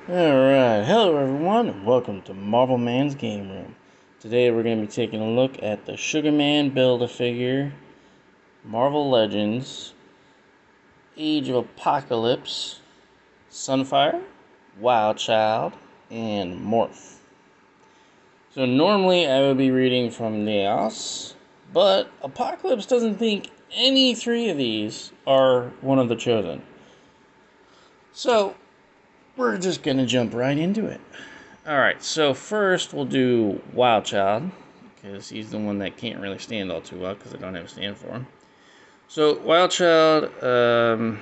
Alright, hello everyone, and welcome to MARVELMan'Z Game Room. Today we're going to be taking a look at the Sugerman Build-A-Figure, Marvel Legends, Age of Apocalypse, Sunfire, Wildchild, and Morph. So normally I would be reading from Naos, but Apocalypse doesn't think any three of these are one of the chosen. So we're just going to jump right into it. Alright, so first we'll do Wildchild, because he's the one that can't really stand all too well, because I don't have a stand for him. So Wildchild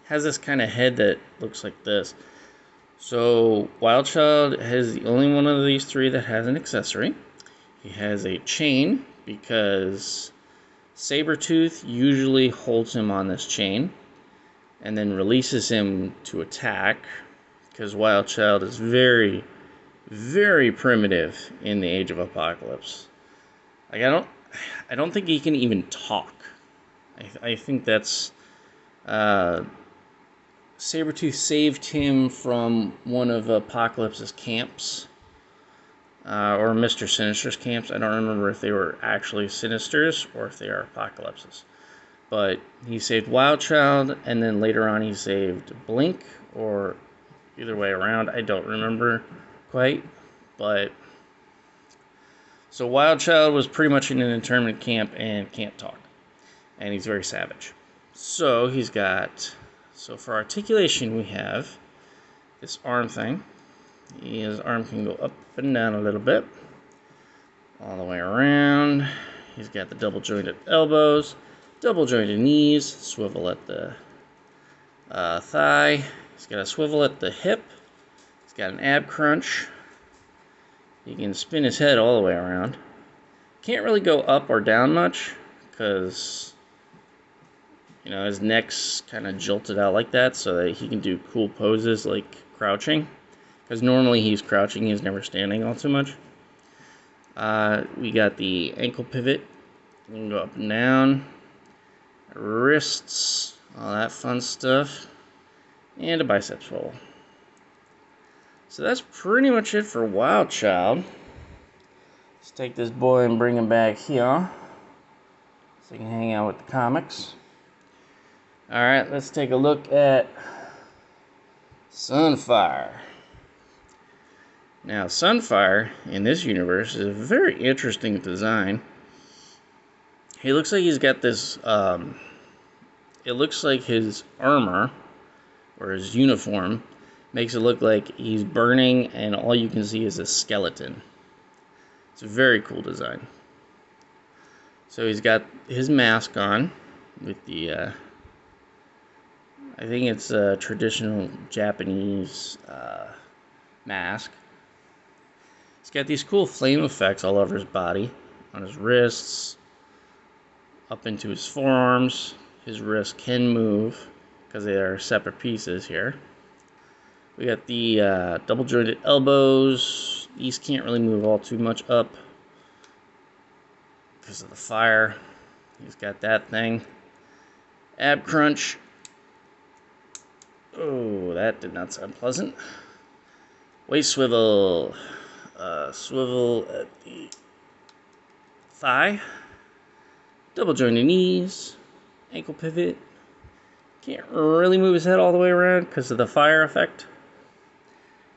has this kind of head that looks like this. So Wildchild is the only one of these three that has an accessory. He has a chain, because Sabretooth usually holds him on this chain, and then releases him to attack, because Wildchild is very, very primitive in the Age of Apocalypse. Like I don't think he can even talk. I think that's Sabretooth saved him from one of Apocalypse's camps, or Mr. Sinister's camps. I don't remember if they were actually Sinisters or if they are Apocalypses. But he saved Wildchild, and then later on he saved Blink, or either way around, I don't remember quite. But so Wildchild was pretty much in an internment camp and can't talk, and he's very savage. So he's got, so for articulation we have this arm thing. His arm can go up and down a little bit, all the way around. He's got the double jointed elbows, double jointed knees, swivel at the thigh. He's got a swivel at the hip. He's got an ab crunch. He can spin his head all the way around. Can't really go up or down much, because, you know, his neck's kind of jolted out like that, so that he can do cool poses like crouching. Because normally he's crouching, he's never standing all too much. We got the ankle pivot. You can go up and down. Wrists, all that fun stuff. And a bicep swivel. So that's pretty much it for Wildchild. Let's take this boy and bring him back here, so he can hang out with the comics. Alright, let's take a look at Sunfire. Now, Sunfire, in this universe, is a very interesting design. He looks like he's got this, it looks like his armor, or his uniform, makes it look like he's burning and all you can see is a skeleton. It's a very cool design. So he's got his mask on with the, I think it's a traditional Japanese mask. He's got these cool flame effects all over his body, on his wrists, up into his forearms. His wrists can move, because they are separate pieces here. We got the double jointed elbows. These can't really move all too much up because of the fire. He's got that thing. Ab crunch. Oh, that did not sound pleasant. Waist swivel. Swivel at the thigh. Double jointed knees. Ankle pivot. Can't really move his head all the way around because of the fire effect.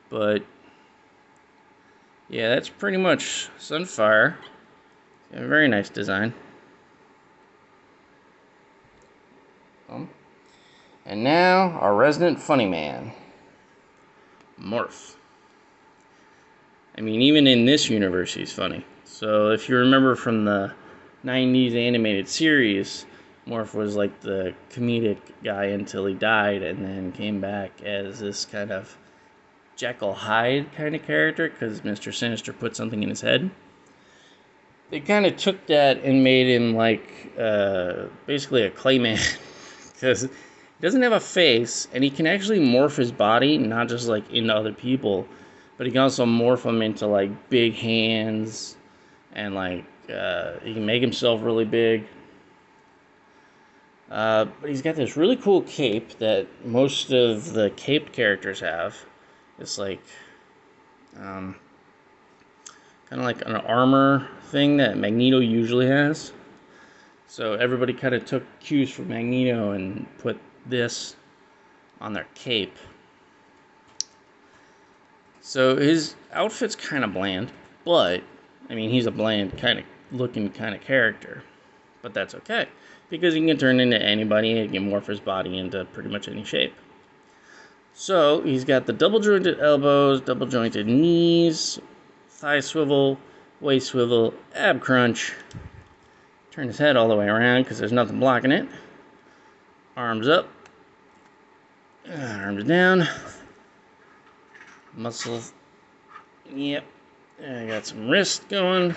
But yeah, that's pretty much Sunfire. A very nice design. And now, our resident funny man, Morph. I mean, even in this universe, he's funny. So if you remember from the 90s animated series, Morph was like the comedic guy until he died, and then came back as this kind of Jekyll Hyde kind of character, because Mr. Sinister put something in his head. They kind of took that and made him like basically a Clayman, because he doesn't have a face, and he can actually morph his body, not just like into other people, but he can also morph them into like big hands, and like he can make himself really big. But he's got this really cool cape that most of the caped characters have. this like kind of like an armor thing that Magneto usually has. So everybody kind of took cues from Magneto and put this on their cape. So his outfit's kind of bland, but I mean, he's a bland kind of looking kind of character. But that's okay, because he can turn into anybody and he can morph his body into pretty much any shape. So he's got the double jointed elbows, double jointed knees, thigh swivel, waist swivel, ab crunch. Turn his head all the way around because there's nothing blocking it. Arms up, arms down, muscle. Yep, I got some wrist going,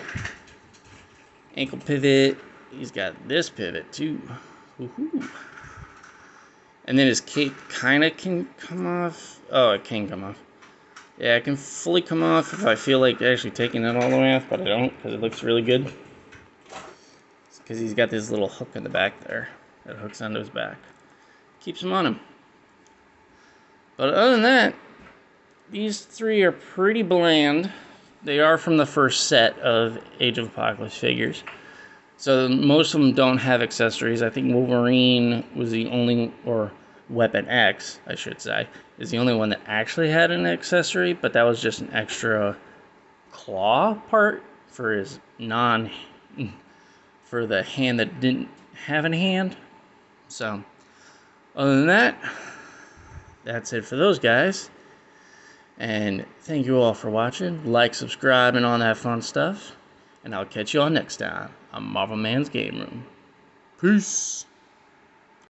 ankle pivot. He's got this pivot too. Woohoo! And then his cape kind of can come off. Oh, it can come off. Yeah, it can fully come off if I feel like actually taking it all the way off, but I don't because it looks really good. It's because he's got this little hook in the back there that hooks onto his back. Keeps him on him. But other than that, these three are pretty bland. They are from the first set of Age of Apocalypse figures. So most of them don't have accessories. I think Wolverine was the only, or Weapon X, I should say, is the only one that actually had an accessory, but that was just an extra claw part for his for the hand that didn't have a hand. So, other than that, that's it for those guys. And thank you all for watching. Like, subscribe, and all that fun stuff. And I'll catch you all next time on MARVELMan'Z Game Room. Peace.